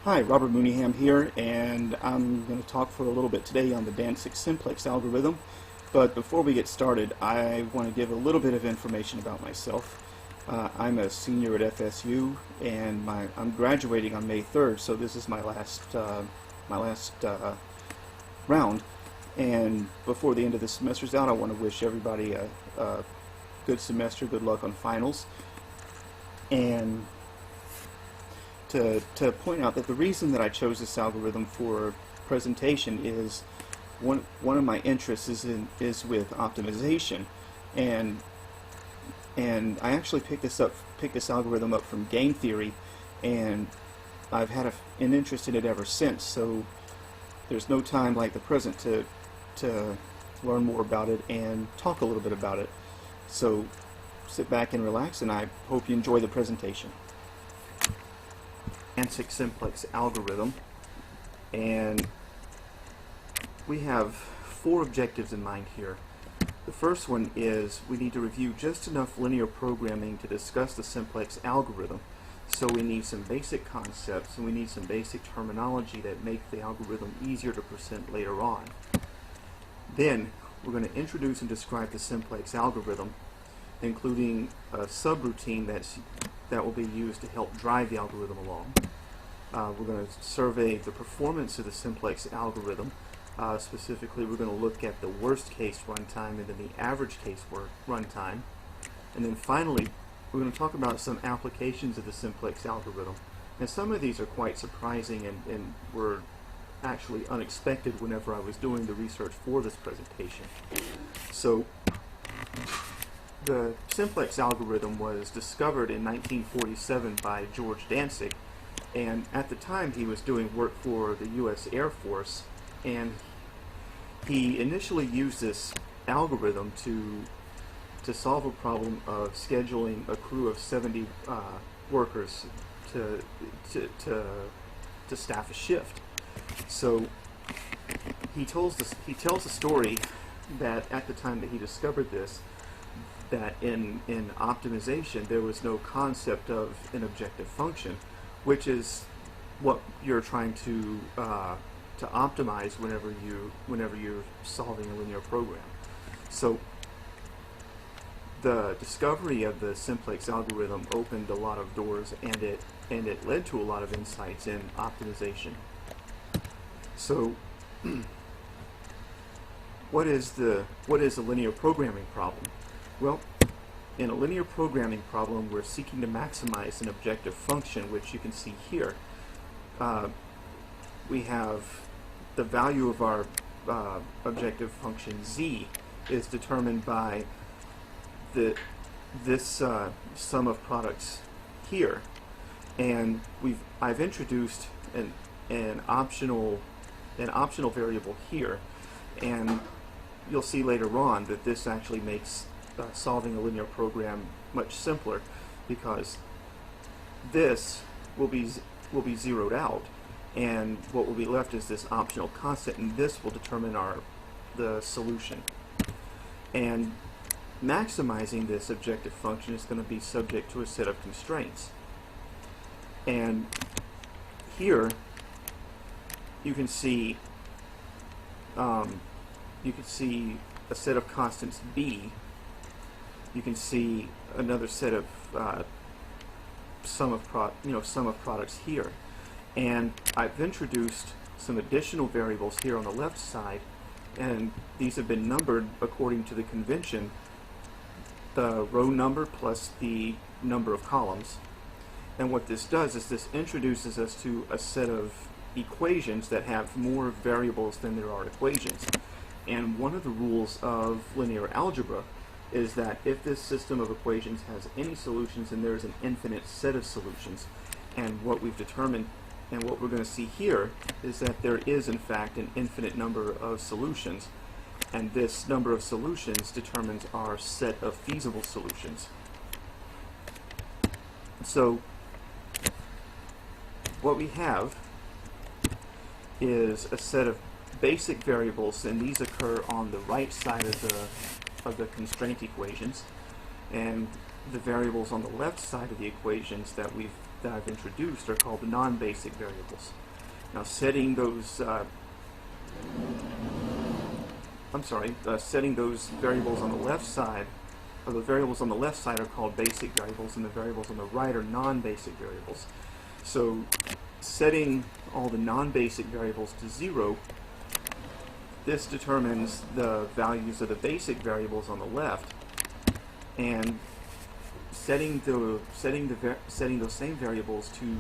Hi, Robert Mooneyham here, and I'm going to talk for a little bit today on the Dantzig Simplex algorithm. But before we get started, I want to give a little bit of information about myself. I'm a senior at FSU, and I'm graduating on May 3rd, so this is my last round. And before the end of the semester's out, I want to wish everybody a good semester, good luck on finals, and to point out that the reason that I chose this algorithm for presentation is one of my interests is with optimization, and I actually picked this algorithm up from game theory, and I've had an interest in it ever since. So there's no time like the present to learn more about it and talk a little bit about it. So sit back and relax, and I hope you enjoy the presentation. Dantzig Simplex algorithm, and we have four objectives in mind here. The first one is we need to review just enough linear programming to discuss the simplex algorithm. So we need some basic concepts and we need some basic terminology that make the algorithm easier to present later on. Then we're going to introduce and describe the simplex algorithm, including a subroutine that will be used to help drive the algorithm along. We're going to survey the performance of the simplex algorithm. Specifically, we're going to look at the worst case runtime and then the average case runtime. And then finally, we're going to talk about some applications of the simplex algorithm. And some of these are quite surprising and were actually unexpected whenever I was doing the research for this presentation. So, the simplex algorithm was discovered in 1947 by George Dantzig, and at the time he was doing work for the U.S. Air Force, and he initially used this algorithm to solve a problem of scheduling a crew of 70 workers to staff a shift. So he tells a story that at the time that he discovered this, that in optimization there was no concept of an objective function, which is what you're trying to optimize whenever you're solving a linear program. So the discovery of the simplex algorithm opened a lot of doors, and it led to a lot of insights in optimization. So what is a linear programming problem? Well, in a linear programming problem, we're seeking to maximize an objective function, which you can see here. We have the value of our objective function z is determined by this sum of products here, and I've introduced an optional variable here, and you'll see later on that this actually makes solving a linear program much simpler, because this will be zeroed out, and what will be left is this optional constant, and this will determine the solution. And maximizing this objective function is going to be subject to a set of constraints. And here you can see a set of constants b. You can see another set of sum of products here, and I've introduced some additional variables here on the left side, and these have been numbered according to the convention, the row number plus the number of columns. And what this does is this introduces us to a set of equations that have more variables than there are equations. And one of the rules of linear algebra is that if this system of equations has any solutions, then there's an infinite set of solutions. And what we've determined, and what we're going to see here, is that there is in fact an infinite number of solutions, and this number of solutions determines our set of feasible solutions. So what we have is a set of basic variables, and these occur on the right side of the constraint equations, and the variables on the left side of the equations that I've introduced are called the non-basic variables. Now, setting those setting those variables on the left side, or the variables on the left side are called basic variables, and the variables on the right are non-basic variables. So, setting all the non-basic variables to 0, this determines the values of the basic variables on the left, and setting those same variables to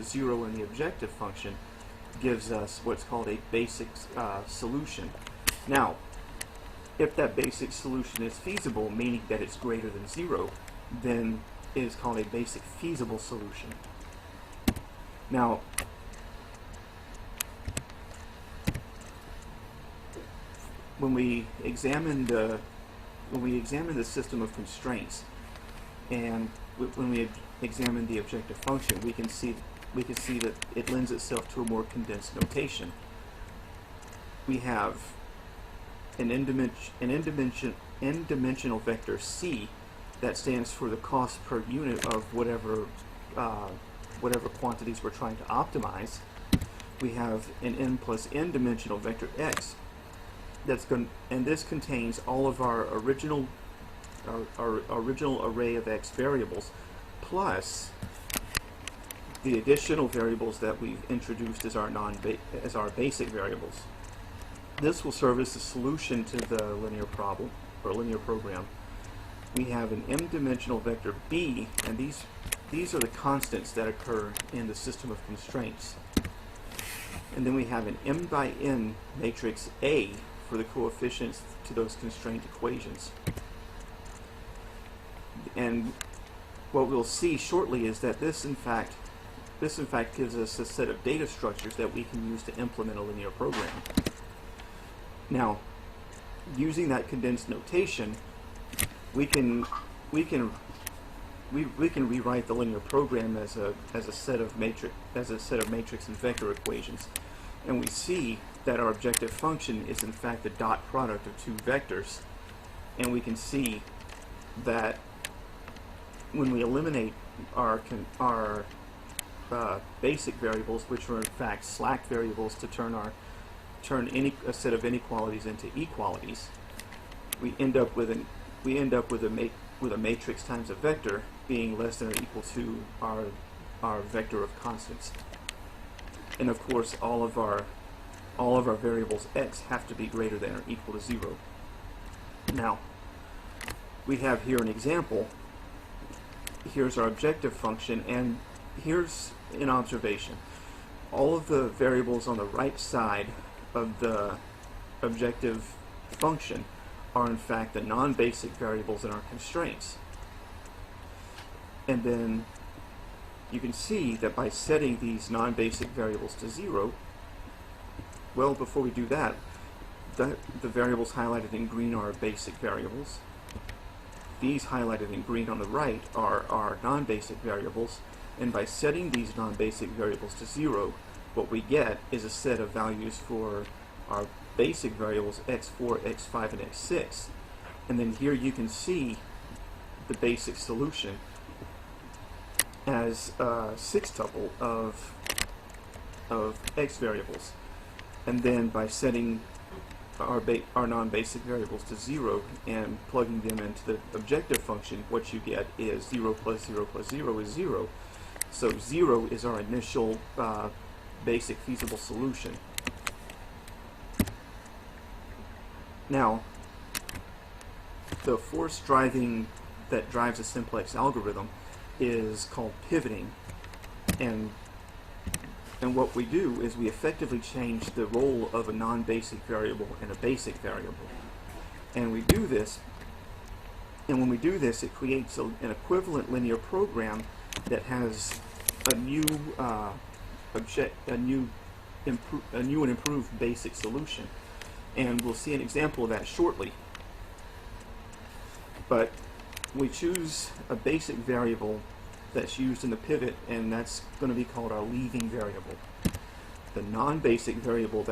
0 in the objective function gives us what's called a basic solution. Now, if that basic solution is feasible, meaning that it's greater than 0, then it is called a basic feasible solution. Now, when we examine the system of constraints, and when we examine the objective function, we can see that it lends itself to a more condensed notation. We have an n-dimensional vector c that stands for the cost per unit of whatever quantities we're trying to optimize. We have an n plus n dimensional vector x and this contains all of our original array of x variables plus the additional variables that we've introduced as our basic variables. This will serve as the solution to the linear problem or linear program. We have an m-dimensional vector b, and these are the constants that occur in the system of constraints. And then we have an m by n matrix A for the coefficients to those constraint equations. And what we'll see shortly is that this in fact gives us a set of data structures that we can use to implement a linear program. Now, using that condensed notation, we can rewrite the linear program as a set of matrix and vector equations, and we see that our objective function is in fact the dot product of two vectors, and we can see that when we eliminate our basic variables, which are in fact slack variables to turn a set of inequalities into equalities, we end up with a matrix times a vector being less than or equal to our vector of constants. And of course, all of our variables x have to be greater than or equal to 0. Now, we have here an example. Here's our objective function, and here's an observation. All of the variables on the right side of the objective function are in fact the non-basic variables in our constraints. And then you can see that by setting these non-basic variables to 0, well, before we do that, the variables highlighted in green are basic variables. These highlighted in green on the right are our non-basic variables, and by setting these non-basic variables to 0, what we get is a set of values for our basic variables x4, x5, and x6. And then here you can see the basic solution as a sextuple of x variables. And then by setting our non-basic variables to 0 and plugging them into the objective function, what you get is 0 plus 0 plus 0 is 0. So 0 is our initial basic feasible solution. Now, the force that drives a simplex algorithm is called pivoting, and what we do is we effectively change the role of a non-basic variable and a basic variable. And when we do this, it creates an equivalent linear program that has a new and improved basic solution. And we'll see an example of that shortly. But we choose a basic variable that's used in the pivot, and that's going to be called our leaving variable. The non-basic variable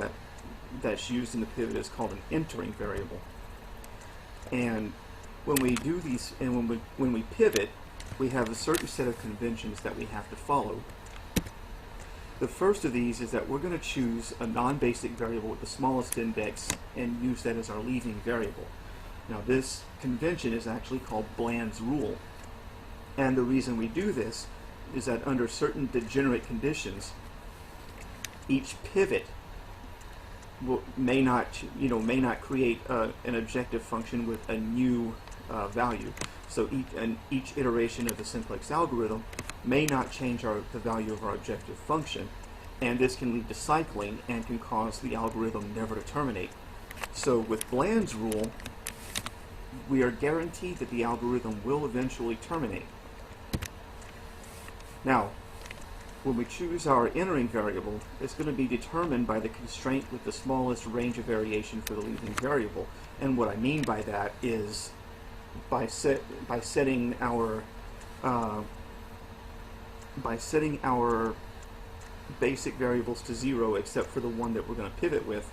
that's used in the pivot is called an entering variable. And when we do these, and when we pivot, we have a certain set of conventions that we have to follow. The first of these is that we're going to choose a non-basic variable with the smallest index and use that as our leading variable. Now this convention is actually called Bland's rule. And the reason we do this is that under certain degenerate conditions, each pivot may not create an objective function with a new value. So each iteration of the simplex algorithm may not change the value of our objective function, and this can lead to cycling and can cause the algorithm never to terminate. So with Bland's rule, we are guaranteed that the algorithm will eventually terminate. Now, when we choose our entering variable, it's going to be determined by the constraint with the smallest range of variation for the leading variable. And what I mean by that is by setting our basic variables to 0 except for the one that we're going to pivot with,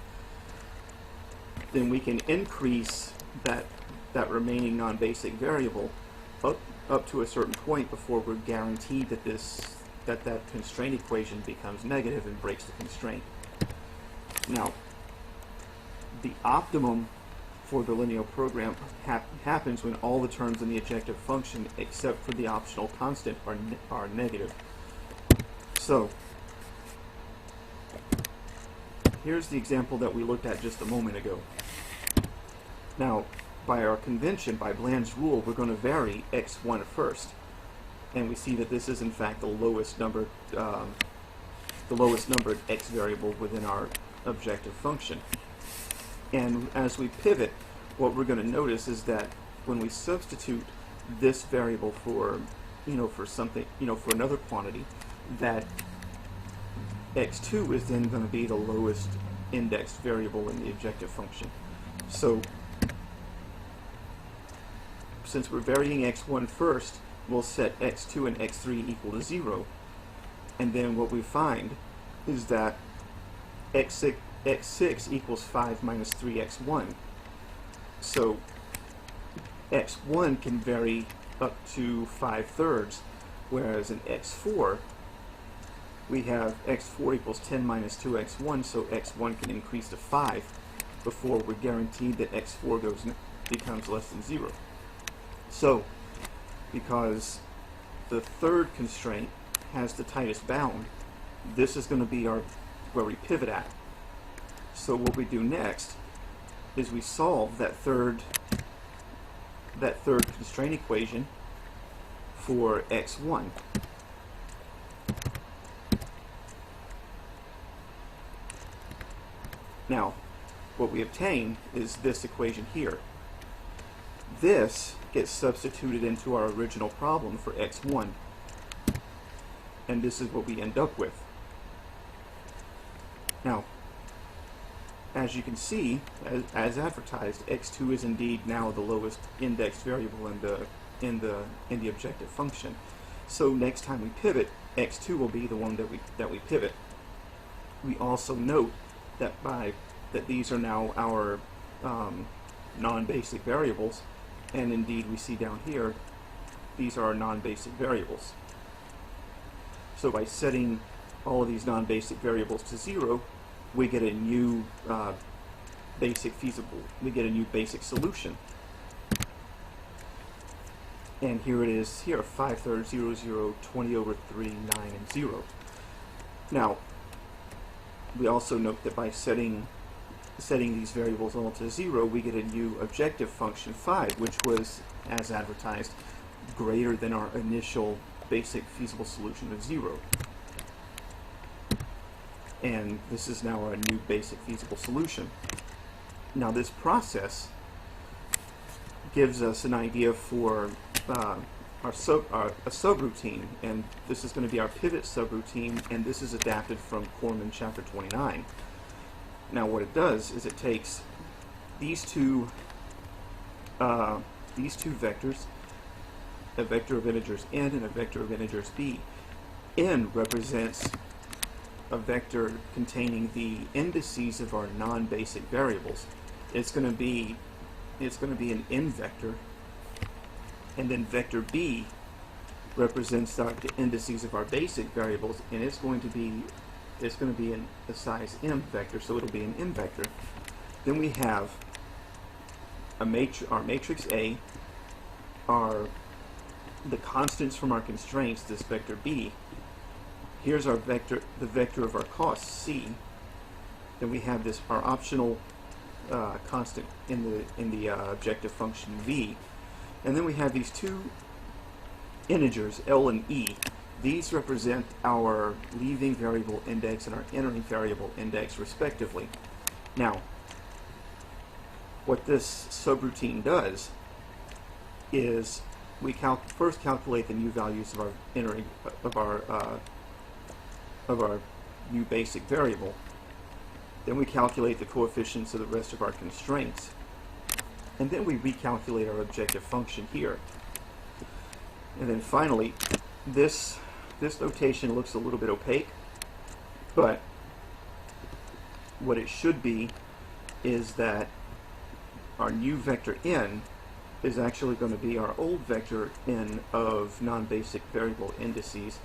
then we can increase that remaining non-basic variable up to a certain point before we're guaranteed that that constraint equation becomes negative and breaks the constraint. Now, the optimum for the linear program happens when all the terms in the objective function except for the optional constant are negative. So, here's the example that we looked at just a moment ago. Now, by our convention, by Bland's rule, we're going to vary x1 first. And we see that this is in fact the lowest numbered x variable within our objective function. And as we pivot, what we're going to notice is that when we substitute this variable for for another quantity, that x2 is then going to be the lowest indexed variable in the objective function. So since we're varying x1 first, we'll set x2 and x3 equal to 0. And then what we find is that x6 equals 5 minus 3x1. So x1 can vary up to 5/3, whereas in x4 we have x4 equals 10 minus 2x1, so x1 can increase to 5 before we're guaranteed that x4 becomes less than 0. So, because the third constraint has the tightest bound, this is going to be where we pivot at. So what we do next is we solve that third constraint equation for x1. Now, what we obtain is this equation here. This gets substituted into our original problem for x1, and this is what we end up with. Now, as you can see, as advertised, x2 is indeed now the lowest indexed variable in the objective function. So next time we pivot, x2 will be the one that we pivot. We also note that these are now our non-basic variables. And indeed, we see down here, these are our non-basic variables. So by setting all of these non-basic variables to 0, we get a new basic solution. And here it is here, 5/3, 0, 0, 20 over 3, 9, and 0. Now, we also note that by setting these variables all to 0, we get a new objective function 5, which was, as advertised, greater than our initial basic feasible solution of 0. And this is now our new basic feasible solution. Now this process gives us an idea for a subroutine, and this is going to be our pivot subroutine, and this is adapted from Corman chapter 29. Now what it does is it takes these two vectors, a vector of integers n and a vector of integers b. N represents a vector containing the indices of our non-basic variables. It's going to be an n vector And then vector b represents the indices of our basic variables, and it's going to be a size m vector, so it'll be an m vector. Then we have our matrix A, the constants from our constraints, this vector b. Here's our vector, the vector of our costs, c. Then we have this, our optional constant in the objective function v. And then we have these two integers, L and E. These represent our leaving variable index and our entering variable index, respectively. Now, what this subroutine does is we first calculate the new values of our entering of our new basic variable. Then we calculate the coefficients of the rest of our constraints, and then we recalculate our objective function here. And then finally, this notation looks a little bit opaque, but what it should be is that our new vector n is actually going to be our old vector n of non-basic variable indices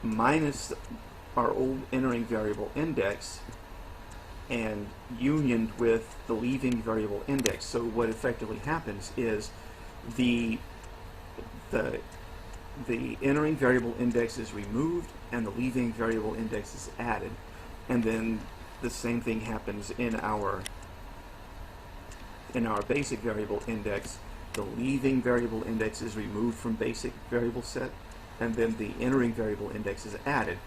minus our old entering variable index and unioned with the leaving variable index. So what effectively happens is the entering variable index is removed and the leaving variable index is added, and then the same thing happens in our basic variable index. The leaving variable index is removed from basic variable set, and then the entering variable index is added.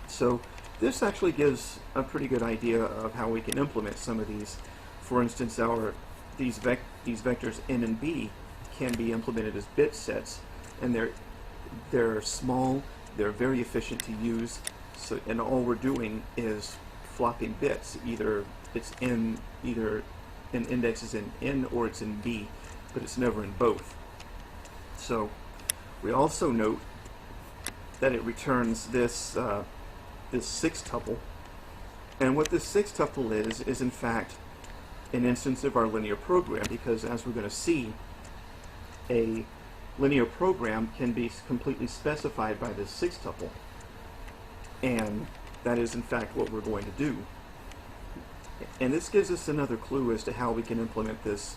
So this actually gives a pretty good idea of how we can implement some of these. For instance, these vectors n and b can be implemented as bit sets, and they're small, they're very efficient to use. So, and all we're doing is flopping bits. Either an index is in n or it's in b, but it's never in both. So we also note that it returns this six-tuple, and what this six-tuple is in fact an instance of our linear program, because as we're going to see, a linear program can be completely specified by this six-tuple, and that is in fact what we're going to do. And this gives us another clue as to how we can implement this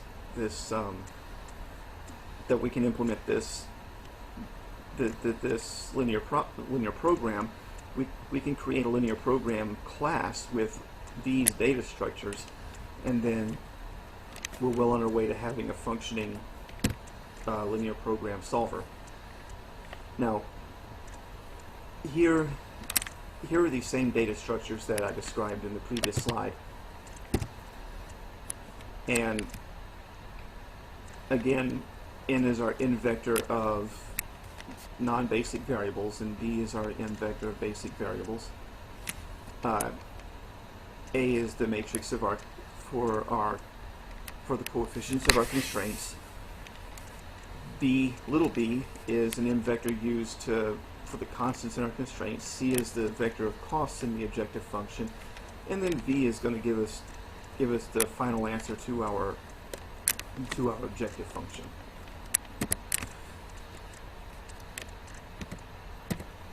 linear program. We can create a linear program class with these data structures, and then we're well on our way to having a functioning linear program solver. Now, here are these same data structures that I described in the previous slide. And again, n is our n vector of non-basic variables, and b is our n vector of basic variables. A is the matrix of for the coefficients of our constraints. Little b is an n vector used for the constants in our constraints. C is the vector of costs in the objective function, and then v is going to give us the final answer to our objective function.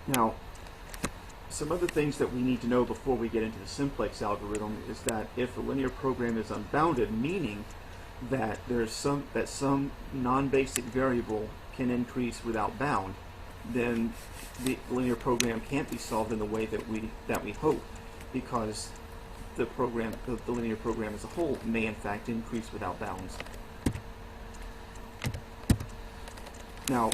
Now, some other things that we need to know before we get into the simplex algorithm is that if a linear program is unbounded, meaning that some non-basic variable can increase without bound, then the linear program can't be solved in the way that we hope, because the linear program as a whole may in fact increase without bounds. Now,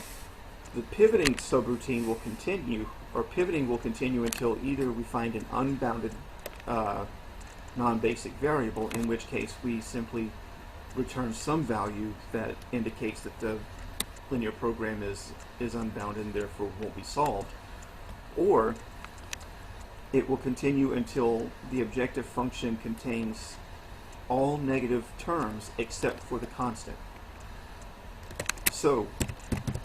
the pivoting subroutine will continue, or pivoting will continue until either we find an unbounded non-basic variable, in which case we simply return some value that indicates that the linear program is unbounded and therefore won't be solved, or it will continue until the objective function contains all negative terms except for the constant. So,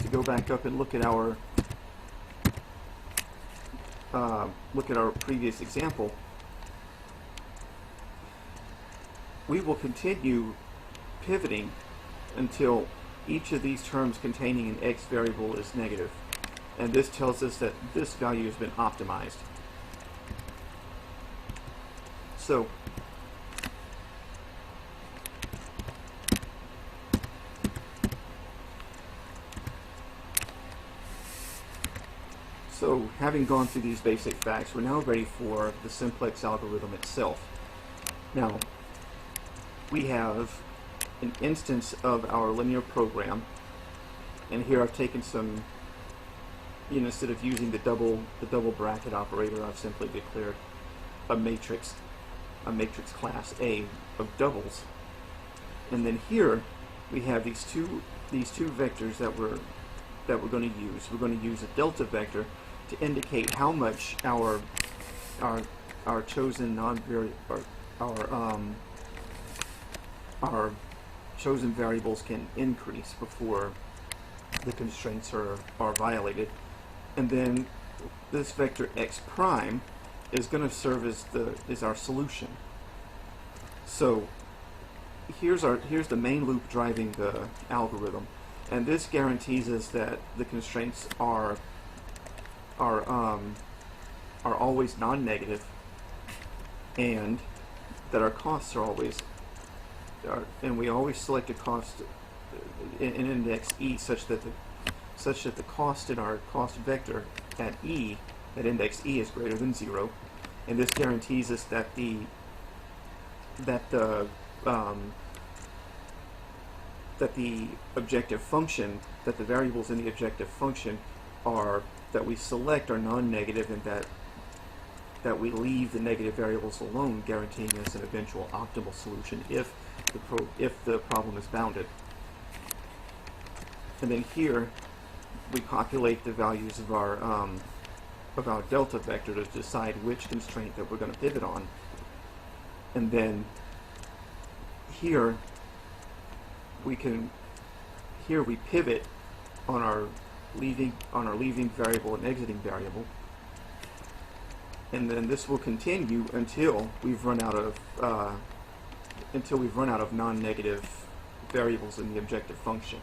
to go back up and look at our previous example, we will continue pivoting until each of these terms containing an x variable is negative. And this tells us that this value has been optimized. So having gone through these basic facts, we're now ready for the simplex algorithm itself. Now, we have an instance of our linear program, and here I've taken some, instead of using the double bracket operator, I've simply declared a matrix class A of doubles. And then here we have these two vectors that we're going to use. We're going to use a delta vector to indicate how much our chosen our chosen variables can increase before the constraints are violated. And then this vector x prime is going to serve as our solution. So here's the main loop driving the algorithm, and this guarantees us that the constraints are always non-negative, and that our costs are always, and we always select a cost in index e such that the cost in our cost vector at index e is greater than 0, and this guarantees us that the objective function, that the variables in the objective function that we select are non-negative, and that we leave the negative variables alone, guaranteeing us an eventual optimal solution if the problem is bounded. And then here we calculate the values of our delta vector to decide which constraint that we're going to pivot on. And then here we pivot on our leaving variable and exiting variable, and then this will continue until we've run out of non-negative variables in the objective function.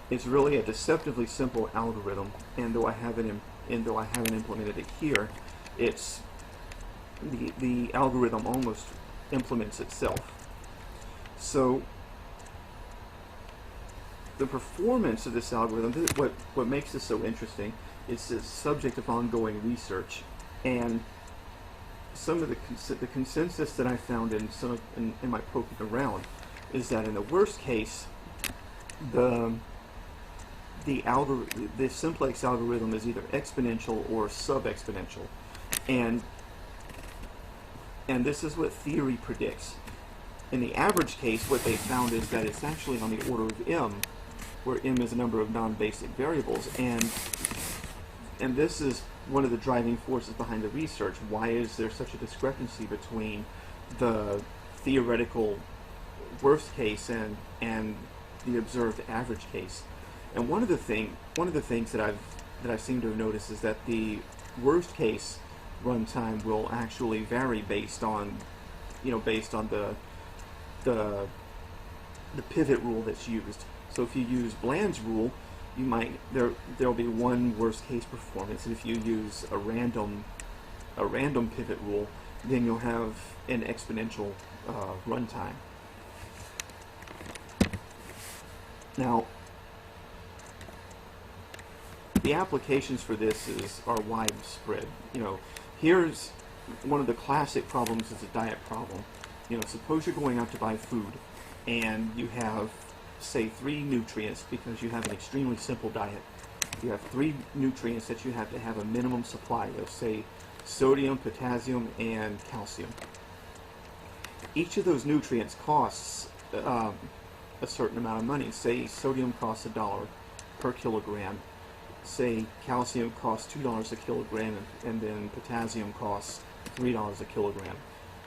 It's really a deceptively simple algorithm, and though I haven't implemented it here, the algorithm almost implements itself. So the performance of this algorithm, what makes this so interesting, is the subject of ongoing research, and some of the consensus that I found in my poking around is that in the worst case, the simplex algorithm is either exponential or sub-exponential, and this is what theory predicts. In the average case, what they found is that it's actually on the order of m, where m is a number of non-basic variables, and this is one of the driving forces behind the research. Why is there such a discrepancy between the theoretical worst case and the observed average case? And one of the things that I seem to have noticed is that the worst case runtime will actually vary based on the pivot rule that's used. So if you use Bland's rule, there'll be one worst case performance, and if you use a random pivot rule, then you'll have an exponential runtime. Now, the applications for this are widespread. Here's one of the classic problems is a diet problem. Suppose you're going out to buy food, and you have, say, 3 nutrients, because you have an extremely simple diet. You have 3 nutrients that you have to have a minimum supply of, say, sodium, potassium, and calcium. Each of those nutrients costs a certain amount of money. Say sodium costs $1 per kilogram. Say calcium costs $2 a kilogram, and then potassium costs $3 a kilogram.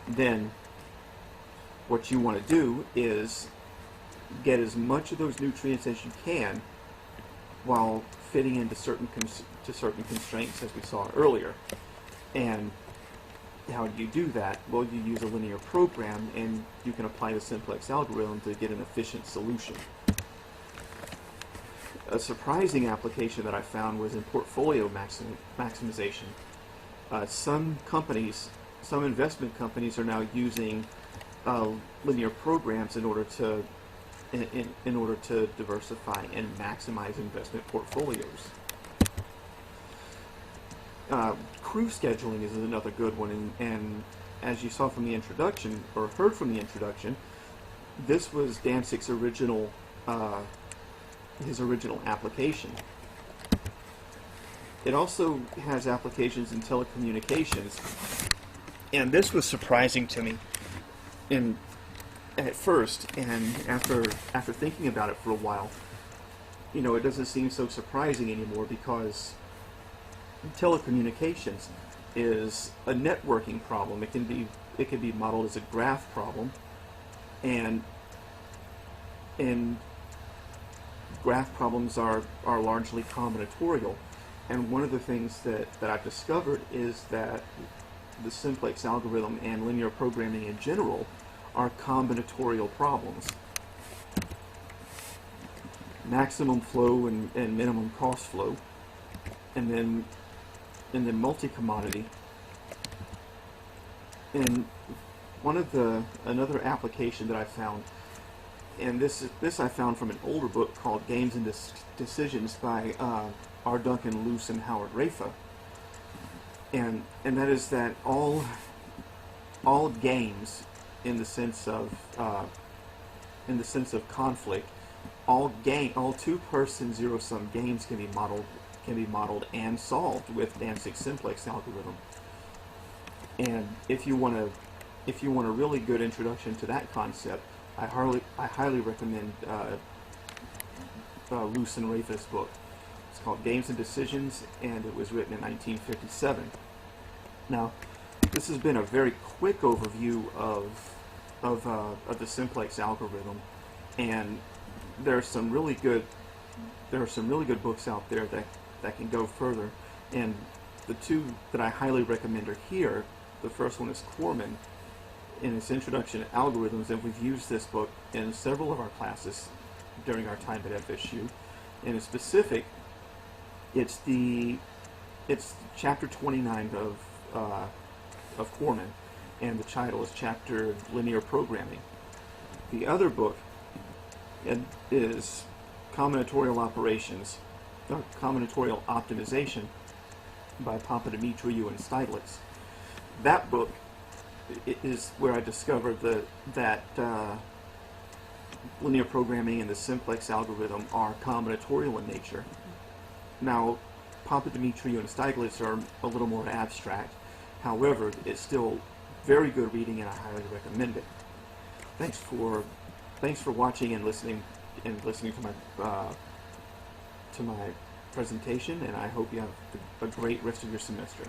Then what you want to do is get as much of those nutrients as you can while fitting into certain constraints, as we saw earlier. And How do you do that? Well, you use a linear program, and you can apply the simplex algorithm to get an efficient solution. A surprising application that I found was in portfolio maximization. Some investment companies are now using linear programs in order to diversify and maximize investment portfolios. Crew scheduling is another good one, and as you saw from the introduction, or heard from the introduction, this was Dantzig's original application. It also has applications in telecommunications, and this was surprising to me at first, and after thinking about it for a while, it doesn't seem so surprising anymore, because telecommunications is a networking problem. It can be modeled as a graph problem, and graph problems are largely combinatorial. And one of the things that I've discovered is that the simplex algorithm and linear programming in general are combinatorial problems. Maximum flow and minimum cost flow, and then multi-commodity. And another application that I found, and this I found from an older book called Games and Decisions by R. Duncan Luce and Howard Rafa, and that is that all games, in the sense of conflict, all two-person zero-sum games can be modeled and solved with Dantzig's simplex algorithm. And if you want a really good introduction to that concept, I highly recommend Luce and Rafa's book. It's called Games and Decisions, and it was written in 1957. Now, this has been a very quick overview of the simplex algorithm, and there are some really good books out there that can go further. And the two that I highly recommend are here. The first one is Corman, in its introduction to algorithms, and we've used this book in several of our classes during our time at FSU. And in specific, it's chapter 29 of Corman, and the title is Chapter Linear Programming. The other book is Combinatorial Optimization by Papadimitriou and Stieglitz. That book is where I discovered that linear programming and the simplex algorithm are combinatorial in nature. Now, Papadimitriou and Stieglitz are a little more abstract. However, it's still very good reading, and I highly recommend it. Thanks for watching and listening to my presentation, and I hope you have a great rest of your semester.